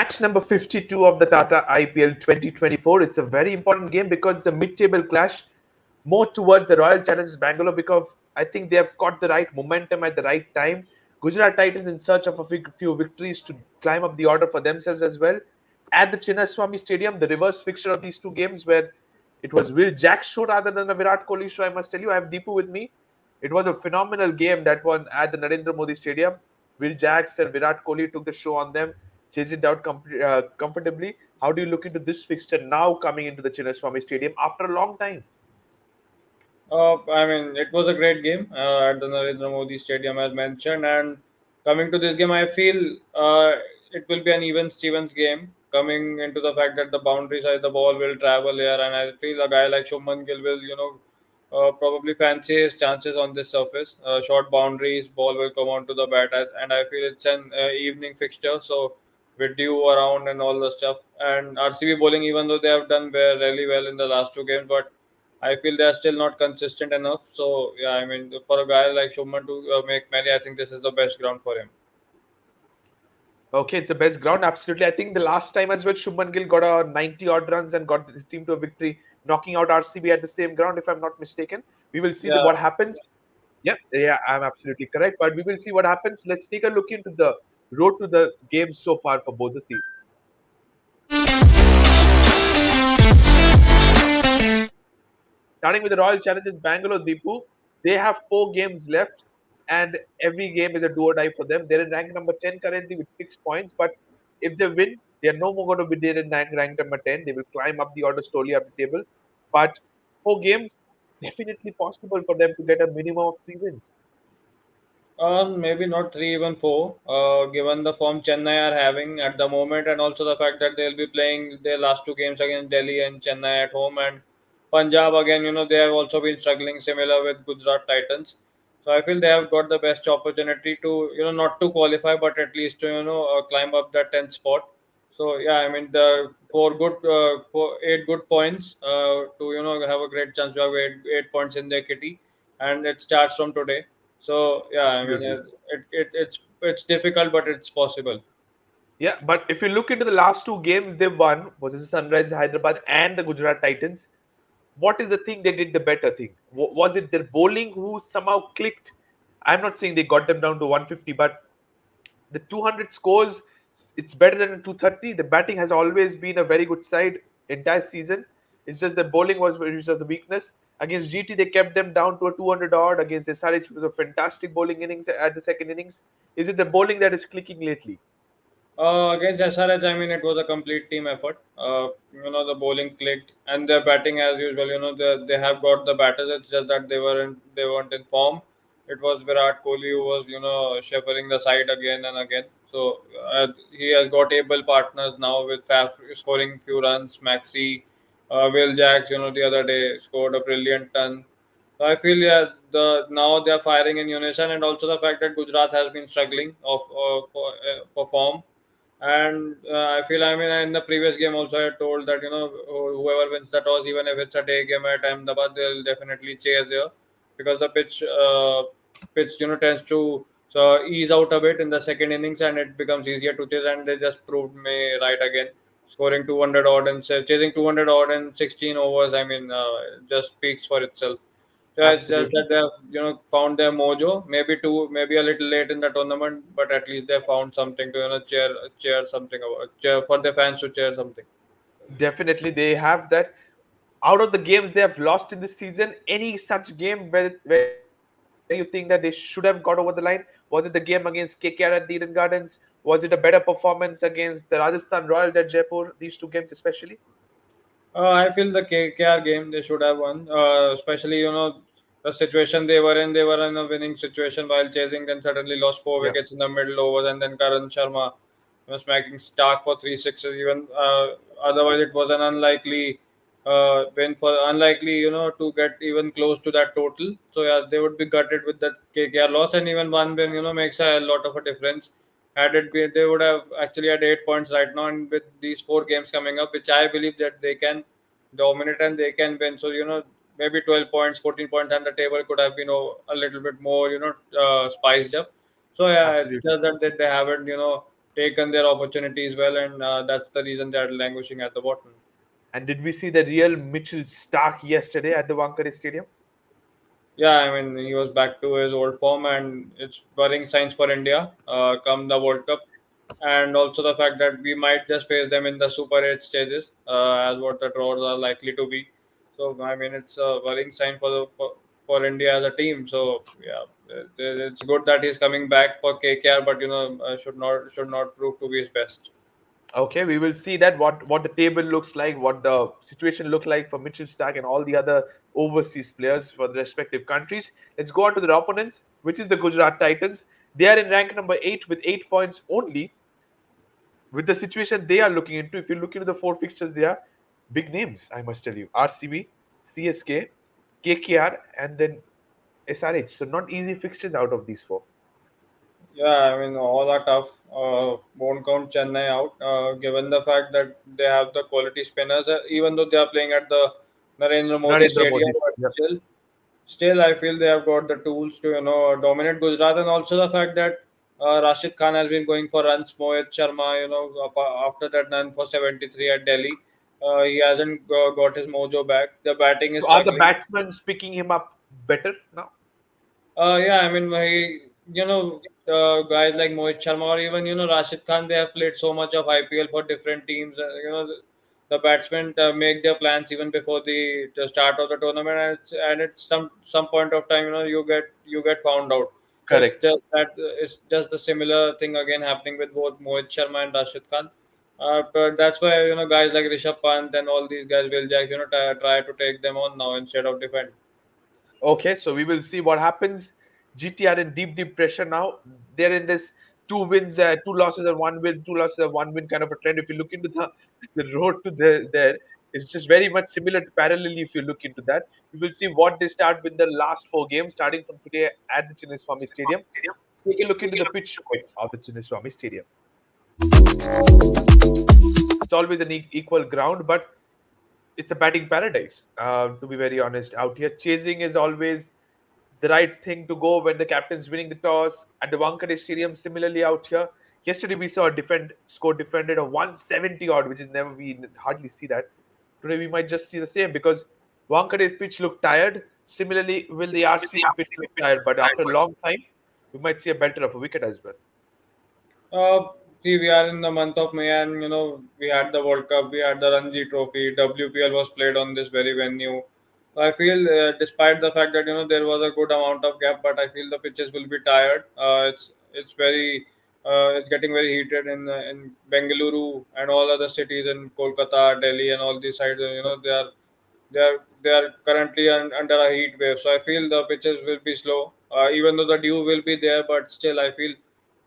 Match number 52 of the Tata IPL 2024. It's a very important game because it's a mid-table clash, more towards the Royal Challengers Bangalore because I think they have got the right momentum at the right time. Gujarat Titans in search of a few victories to climb up the order for themselves as well. At the Chinnaswamy Stadium, the reverse fixture of these two games where it was Will Jack's show rather than a Virat Kohli show, I must tell you. I have Deepu with me. It was a phenomenal game that one at the Narendra Modi Stadium. Will Jacks and Virat Kohli took the show on them, chased it out comfortably. How do you look into this fixture now coming into the Chinnaswamy Stadium after a long time? It was a great game at the Narendra Modi Stadium, as mentioned. And coming to this game, I feel it will be an even Stevens game. Coming into the fact that the boundary side, the ball will travel here, and I feel a guy like Shubman Gill will, probably fancy his chances on this surface. Short boundaries, ball will come onto the bat, and I feel it's an evening fixture. So with dew around and all the stuff, and RCB bowling, even though they have done really well in the last two games, but I feel they are still not consistent enough. So yeah, for a guy like Shubman to make many, I think this is the best ground for him. Okay, it's the best ground, absolutely. I think the last time as well, Shubman Gill got a 90 odd runs and got his team to a victory, knocking out RCB at the same ground, if I'm not mistaken. We will see Yeah. what happens. Yep, yeah, I'm absolutely correct. But we will see what happens. Let's take a look into the road to the game so far for both the teams. Starting with the Royal Challengers Bangalore, Deepu, they have 4 games left, and every game is a do or die for them. They're in rank number 10 currently with 6 points, but if they win, they are no more going to be there in rank number 10. They will climb up the order slowly up the table. But 4 games, definitely possible for them to get a minimum of 3 wins. Maybe not three, even four, given the form Chennai are having at the moment, and also the fact that they'll be playing their last two games against Delhi and Chennai at home, and Punjab again. They have also been struggling similar with Gujarat Titans. So I feel they have got the best opportunity to not to qualify, but at least to climb up that 10th spot. So yeah, the four 8 good points to have a great chance to have 8 points in their kitty, and it starts from today. So yeah, Absolutely. it's difficult, but it's possible. Yeah, but if you look into the last 2 games they won, was it Sunrise Hyderabad and the Gujarat Titans? What is the thing they did the better thing? Was it their bowling who somehow clicked? I'm not saying they got them down to 150, but the 200 scores, it's better than the 230. The batting has always been a very good side entire season. It's just the bowling which was the weakness. Against GT, they kept them down to a 200 odd. Against SRH, it was a fantastic bowling innings at the second innings. Is it the bowling that is clicking lately? Against SRH, it was a complete team effort. The bowling clicked, and their batting as usual. They have got the batters. It's just that they weren't in form. It was Virat Kohli who was shepherding the side again and again. So he has got able partners now with Faf scoring few runs. Maxi, Will Jacks, the other day scored a brilliant ton. So I feel, yeah, the now they are firing in unison, and also the fact that Gujarat has been struggling for form. And I feel, in the previous game also, I told that whoever wins the toss, even if it's a day game at Ahmedabad, they'll definitely chase here because the pitch tends to ease out a bit in the second innings, and it becomes easier to chase. And they just proved me right again, scoring 200 odd and chasing 200 odd in 16 overs. Just speaks for itself. Yeah, it's just that Absolutely. they have found their mojo. Maybe a little late in the tournament, but at least they found something to cheer something about, cheer for their fans to cheer something. Definitely, they have that. Out of the games they have lost in this season, any such game where you think that they should have got over the line? Was it the game against KKR at the Eden Gardens? Was it a better performance against the Rajasthan Royals at Jaipur? These 2 games especially. I feel the KKR game they should have won, especially the situation they were in. They were in a winning situation while chasing, then suddenly lost four Yeah, wickets in the middle overs, and then Karan Sharma smacking Stark for three sixes. Even otherwise, it was an unlikely to get even close to that total. So yeah, they would be gutted with that KKR loss, and even one win makes a lot of a difference. Had it been, they would have actually had 8 points right now, and with these 4 games coming up, which I believe that they can dominate and they can win. So maybe 12 points, 14 points, and the table could have been a little bit more spiced up. So yeah, it's absolutely. just that they haven't taken their opportunities well, and that's the reason they are languishing at the bottom. And did we see the real Mitchell Stark yesterday at the Wankhede Stadium? Yeah, I mean, he was back to his old form, and it's worrying signs for India come the World Cup, and also the fact that we might just face them in the Super 8 stages, as what the draws are likely to be. So, I mean, it's a worrying sign for India as a team. So, yeah, it's good that he's coming back for KKR, but should not prove to be his best. Okay, we will see that what the table looks like, what the situation look like for Mitchell Stark and all the other overseas players for the respective countries. Let's go on to their opponents, which is the Gujarat Titans. They are in rank number 8 with 8 points only. With the situation they are looking into, if you look into the four fixtures, they are big names. I must tell you, RCB, CSK, KKR, and then SRH. So not easy fixtures out of these four. Yeah, I mean, all are tough. Won't count Chennai out, given the fact that they have the quality spinners, even though they are playing at the Narendra Modi Narendra Stadium, Modi. but Yep. still, I feel they have got the tools to dominate Gujarat, and also the fact that Rashid Khan has been going for runs. Mohit Sharma, after that run for 73 at Delhi, he hasn't got his mojo back. The batting is So are the struggling. batsmen picking him up better now? Yeah, I mean, guys like Mohit Sharma or even Rashid Khan, they have played so much of IPL for different teams. The batsmen make their plans even before the start of the tournament, and it's some point of time, you get found out. So it's Correct. just that it's just the similar thing again happening with both Mohit Sharma and Rashid Khan. But that's why guys like Rishabh Pant and all these guys will just try to take them on now instead of defend. Okay, so we will see what happens. GT are in deep pressure now. They're in this two wins, two losses and one win, two losses and one win kind of a trend. If you look into the road to there, it's just very much similar to parallelly. If you look into that, you will see what they start with the last four games, starting from today at the Chinnaswamy Stadium. Take a look into the pitch of the Chinnaswamy Stadium. It's always an equal ground, but it's a batting paradise. To be very honest, out here chasing is always the right thing to go when the captain's winning the toss at the Wankhede Stadium. Similarly, out here, yesterday we saw a score defended of 170 odd, which is never we hardly see that. Today we might just see the same because Wankhede pitch looked tired. Similarly, will the RCB pitch look tired? But after a long time, we might see a belter of a wicket as well. Uh, See, we are in the month of May, and we had the World Cup, we had the Ranji Trophy, WPL was played on this very venue. I feel, despite the fact that there was a good amount of gap, but I feel the pitches will be tired. It's getting very heated in Bengaluru and all other cities in Kolkata, Delhi, and all these sides. They are currently under a heat wave, so I feel the pitches will be slow. Even though the dew will be there, but still, I feel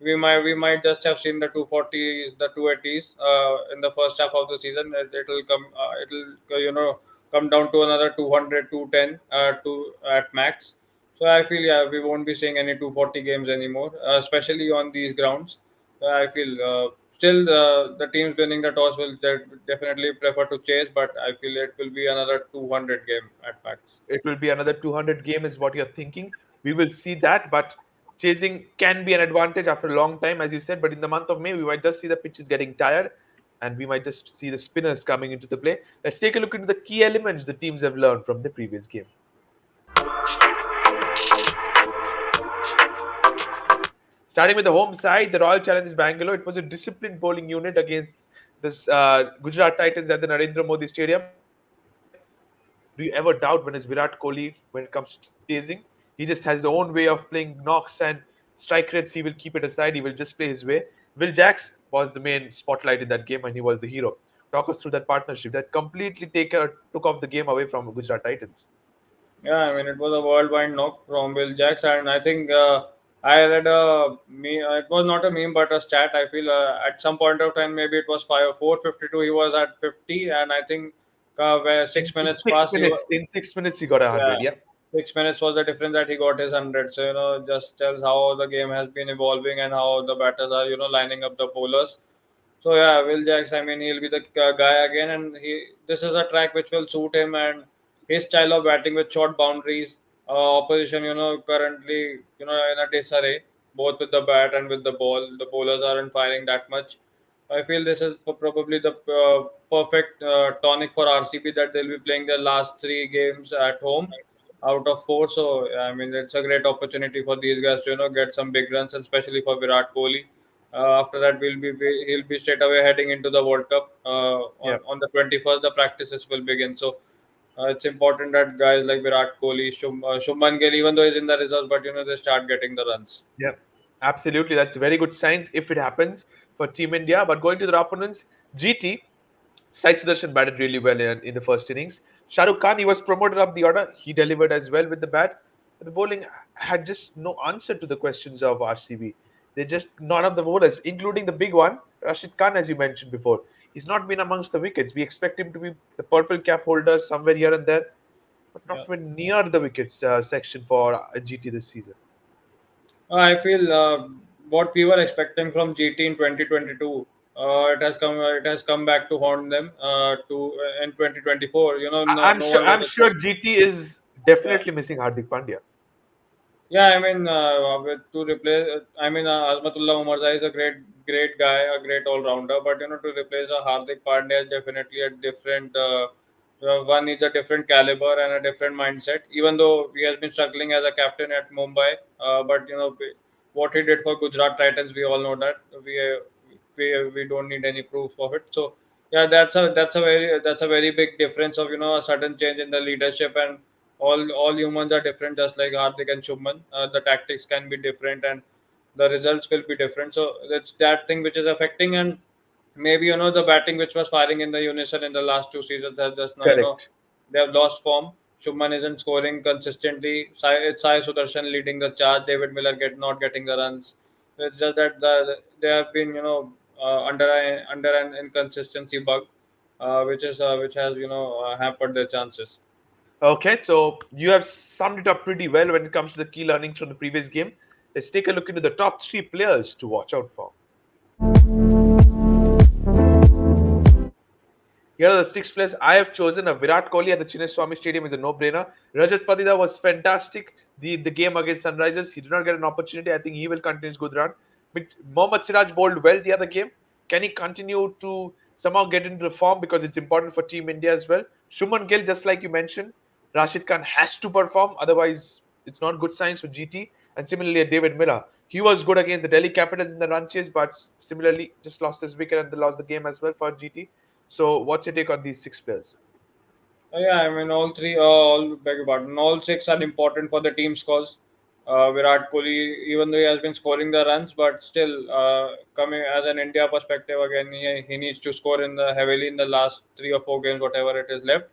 we might just have seen the 240s, the 280s in the first half of the season. It'll come down to another 200, 210 to at max. So I feel, yeah, we won't be seeing any 240 games anymore, especially on these grounds. I feel still the teams winning the toss will definitely prefer to chase, but I feel it will be another 200 game at max. It will be another 200 game, is what you're thinking. We will see that, but chasing can be an advantage after a long time, as you said. But in the month of May, we might just see the pitches getting tired, and we might just see the spinners coming into the play. Let's take a look into the key elements the teams have learned from the previous game. Starting with the home side, the Royal Challengers Bangalore. It was a disciplined bowling unit against this Gujarat Titans at the Narendra Modi Stadium. Do you ever doubt when it's Virat Kohli when it comes to chasing? He just has his own way of playing knocks and strike rates. He will keep it aside. He will just play his way. Will Jacks was the main spotlight in that game, and he was the hero. Talk us through that partnership that completely took off the game away from Gujarat Titans. Yeah, I mean, it was a worldwide knock from Will Jacks, and I think I read a meme. It was not a meme, but a stat. I feel at some point of time, maybe it was 452. He was at 50, and I think where In, 6 minutes passed, in 6 minutes, he got a yeah, hundred. Yeah. 6 minutes was the difference that he got his 100. So just tells how the game has been evolving and how the batters are lining up the bowlers. So yeah, Will Jacks. I mean, he'll be the guy again, and this is a track which will suit him and his style of batting with short boundaries. Opposition, currently in a disarray. both with the bat and with the ball. The bowlers aren't firing that much. I feel this is probably the perfect tonic for RCB, that they'll be playing their last three games at home out of four. So I mean, it's a great opportunity for these guys to get some big runs, and especially for Virat Kohli. After that, he'll be straight away heading into the World Cup. Yeah. On the 21st, the practices will begin. So it's important that guys like Virat Kohli, Shubman Gill, even though he's in the reserves, but they start getting the runs. Yeah, absolutely. That's very good signs if it happens for Team India. But going to their opponents, GT, Sai Sudarshan batted really well in the first innings. Shah Rukh Khan, he was promoted up the order. He delivered as well with the bat. But the bowling had just no answer to the questions of RCB. They just, none of the bowlers, including the big one, Rashid Khan, as you mentioned before. He's not been amongst the wickets. We expect him to be the purple cap holder somewhere here and there, but not Yeah. even near the wickets section for GT this season. I feel what we were expecting from GT in 2022, it has come back to haunt them to in 2024. I'm No sure. one was I'm sure expecting. GT is Yeah. definitely missing Hardik Pandya. Yeah, I mean, to replace, I mean, Azmatullah Umarzai is a great guy, a great all rounder. But to replace a Hardik Pandya is definitely a different. One is a different caliber and a different mindset. Even though he has been struggling as a captain at Mumbai, but what he did for Gujarat Titans, we all know that we don't need any proof of it. So yeah, that's a very big difference of a sudden change in the leadership, and all humans are different, just like Hardik and Shubman. The tactics can be different, and the results will be different. So that's that thing which is affecting, and maybe the batting which was firing in the unison in the last two seasons has just now Correct. they have lost form. Shubman isn't scoring consistently. It's Sai Sudarshan leading the charge. David Miller not getting the runs. It's just that they have been under an inconsistency bug, which has hampered their chances. Okay, so you have summed it up pretty well when it comes to the key learnings from the previous game. Let's take a look into the top three players to watch out for. Here are the six players I have chosen. A Virat Kohli at the Chinnaswamy Stadium is a no-brainer. Rajat Patida was fantastic. The game against Sunrisers, he did not get an opportunity. I think he will continue his good run. But Mohammad Siraj bowled well the other game. Can he continue to somehow get into the form because it's important for Team India as well? Shuman Gill, just like you mentioned, Rashid Khan has to perform, otherwise it's not good signs for GT. And similarly, David Miller, he was good against the Delhi Capitals in the run chase, but similarly just lost his wicket and they lost the game as well for GT. So, what's your take on these six players? Yeah, I mean, all three, beg your pardon, all six are important for the team's cause. Virat Kohli, even though he has been scoring the runs, but still, coming as an India perspective, again, he needs to score in the heavily in the last 3 or 4 games, whatever it is left.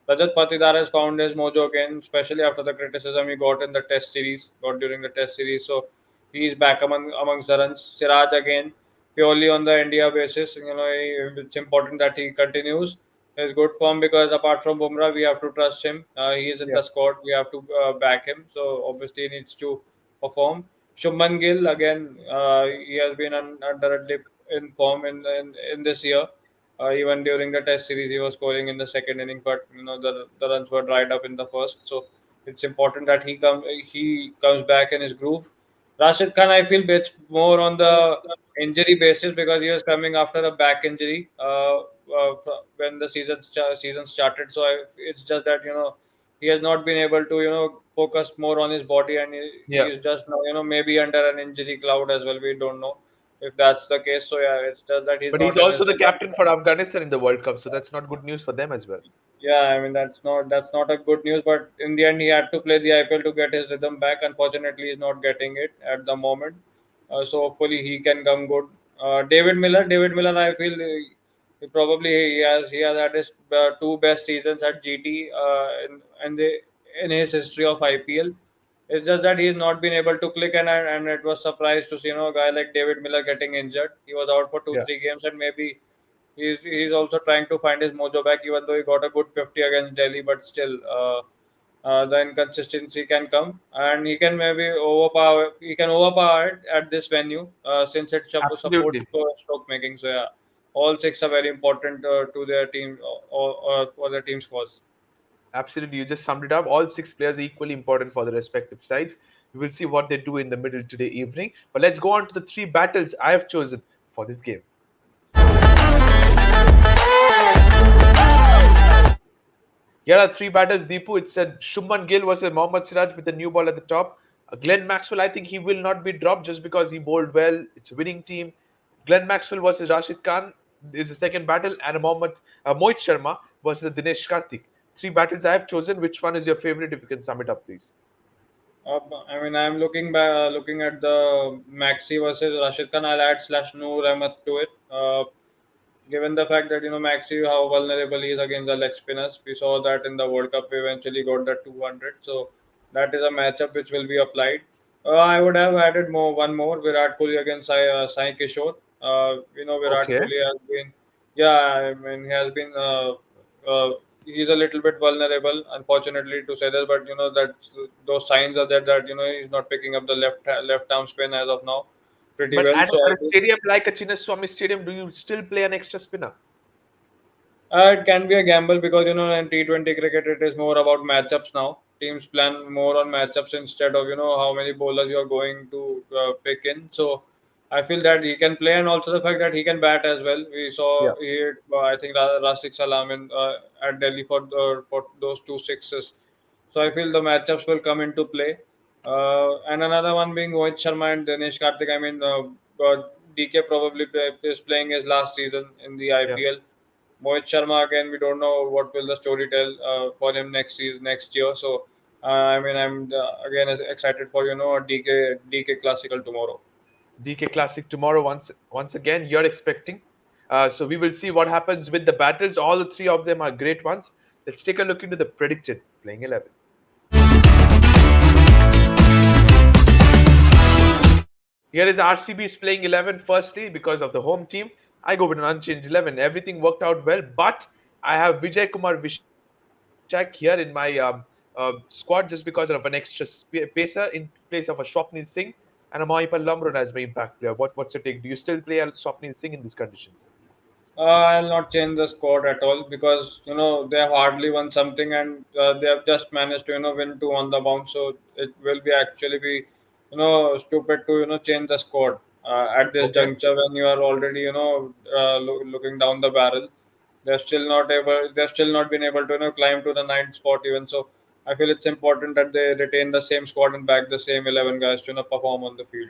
Rajat Patidar has found his mojo again, especially after the criticism he got in the Test series, got during the Test series. So he's back amongst the runs. Siraj again, purely on the India basis. It's important that he continues his good form, because apart from Bumrah, we have to trust him. He is in Yeah, the squad. We have to back him. So obviously, he needs to perform. Shubman Gill again, he has been under a dip in form in this year. Even during the Test series, he was scoring in the second inning, but the runs were dried up in the first. So it's important that he comes back in his groove. Rashid Khan, I feel, bits more on the injury basis, because he was coming after a back injury when the season started. So it's just that he has not been able to focus more on his body, and he yeah. is just now maybe under an injury cloud as well. We don't know if that's the case. So yeah, it's just that he's But he's not in also his the rhythm. captain for Afghanistan in the World Cup, so that's not good news for them as well. Yeah, I mean, that's not a good news. But in the end, he had to play the IPL to get his rhythm back. Unfortunately, he's not getting it at the moment. So hopefully he can come good. David Miller, I feel he has had his two best seasons at GT in his history of IPL. It's just that he's not been able to click, and it was surprised to see a guy like David Miller getting injured. He was out for two Yeah, three games, and maybe he's also trying to find his mojo back, even though he got a good 50 against Delhi, but still the inconsistency can come, and he can overpower it at this venue, since it supports absolutely. stroke making. So yeah, all six are very important to their team, or for their team's cause. Absolutely. You just summed it up. All six players are equally important for the respective sides. We will see what they do in the middle today evening. But let's go on to the three battles I have chosen for this game. Here are three batters, Deepu. It's a Shubman Gill versus Mohammad Siraj with the new ball at the top. Glenn Maxwell, I think he will not be dropped just because he bowled well. It's a winning team. Glenn Maxwell versus Rashid Khan is the second battle, and Mohit Sharma versus Dinesh Karthik. Three battles I have chosen. Which one is your favorite? If you can sum it up, please. I mean, I'm looking at the Maxi versus Rashid Khan. I'll add slash Noor Ahmed to it. Given the fact that Maxi how vulnerable he is against the leg spinners, we saw that in the World Cup. We eventually got that 200, so that is a matchup which will be applied. I would have added one more Virat Kohli against Sai Kishore. Virat Okay. Kohli has been, yeah, I mean he has been. Uh, he's a little bit vulnerable, unfortunately to say this, but that those signs are there that he's not picking up the left arm spin as of now pretty But well. at So I a think stadium like a Chinnaswamy Stadium, do you still play an extra spinner? It can be a gamble because in T20 cricket it is more about matchups now. Teams plan more on matchups instead of how many bowlers you are going to pick in. So I feel that he can play, and also the fact that he can bat as well. We Yeah. saw he hit, I think Rashid Salam at Delhi for those two sixes. So I feel the matchups will come into play. And another one being Rohit Sharma and Dinesh Karthik. I mean, DK probably is playing his last season in the Yeah. IPL. Mohit Sharma again, we don't know what will the story tell for him next season, next year. So, I mean, I'm again excited for a DK Classical tomorrow. DK Classic tomorrow once again. You're expecting. So we will see what happens with the battles. All the three of them are great ones. Let's take a look into the predicted playing 11. Here is RCB's playing 11 firstly because of the home team. I go with an unchanged 11. Everything worked out well, but I have Vijay Kumar Vishak here in my squad just because of an extra pacer in place of a Swapnil Singh and a Mohipal Lamron as my impact player. What's your take? Do you still play a Swapnil Singh in these conditions? I'll not change the squad at all because they have hardly won something, and they have just managed to win two on the bounce. So it will be actually be stupid to change the squad at this Okay. juncture when you are already looking down the barrel. They've still not been able to climb to the ninth spot even. So I feel it's important that they retain the same squad and back the same 11 guys to perform on the field.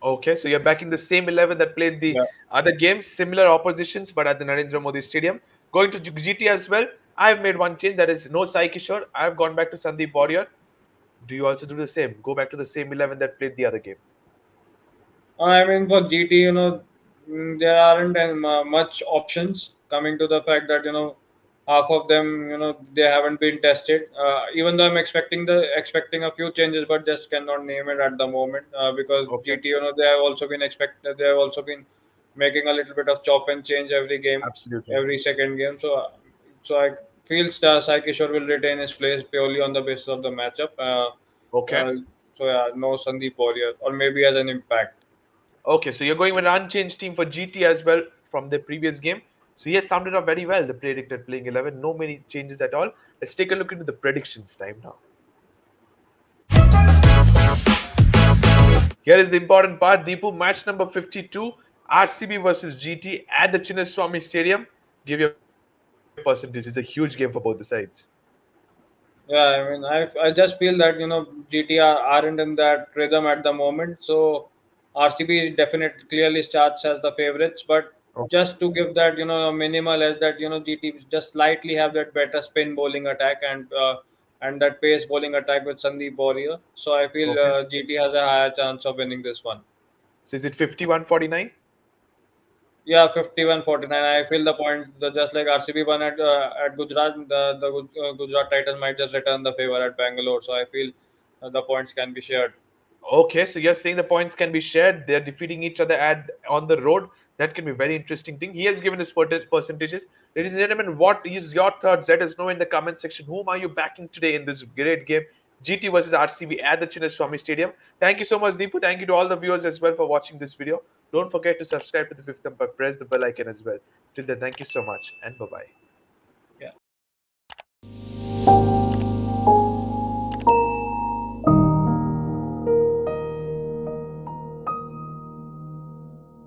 Okay, so you're backing the same 11 that played the Yeah. other games, similar oppositions, but at the Narendra Modi Stadium. Going to GT as well, I've made one change. That is no Sai Kishore. I've gone back to Sandeep Warrior. Do you also do the same? Go back to the same 11 that played the other game. I mean, for GT, there aren't much options coming to the fact that half of them, they haven't been tested. Even though I'm expecting a few changes, but just cannot name it at the moment because Okay, GT, they have also been making a little bit of chop and change every game, absolutely. every second game. So I feel Sai Kishore will retain his place purely on the basis of the matchup. Okay, Uh, so yeah, no Sandeep Warrior, or maybe as an impact. okay. So you're going with an unchanged team for GT as well from the previous game. So he has summed it up very well. The predicted playing 11, no many changes at all. Let's take a look into the predictions time now. Here is the important part. Deepu, match number 52, RCB versus GT at the Chinnaswamy Stadium. Give your percentage. It's a huge game for both the sides. Yeah, I mean, I just feel that GTR aren't in that rhythm at the moment. So RCB definitely clearly starts as the favorites, but Okay. just to give that a minimal as that GT just slightly have that better spin bowling attack and that pace bowling attack with Sandeep Warrior. So I feel Okay. GT has a higher chance of winning this one. So is it 51-49? Yeah, 51-49. I feel the point just like RCB won at Gujarat, the Gujarat Titans might just return the favor at Bangalore. So I feel the points can be shared. Okay, so you're saying the points can be shared. They're defeating each other at on the road. That can be a very interesting thing. He has given his percentages. Ladies and gentlemen, what is your thoughts? Let us know in the comment section. Whom are you backing today in this great game? GT versus RCB at the Chinnaswamy Stadium. Thank you so much, Deepu. Thank you to all the viewers as well for watching this video. Don't forget to subscribe to the Fifth Umpire. Press the bell icon as well. Till then, thank you so much and bye bye.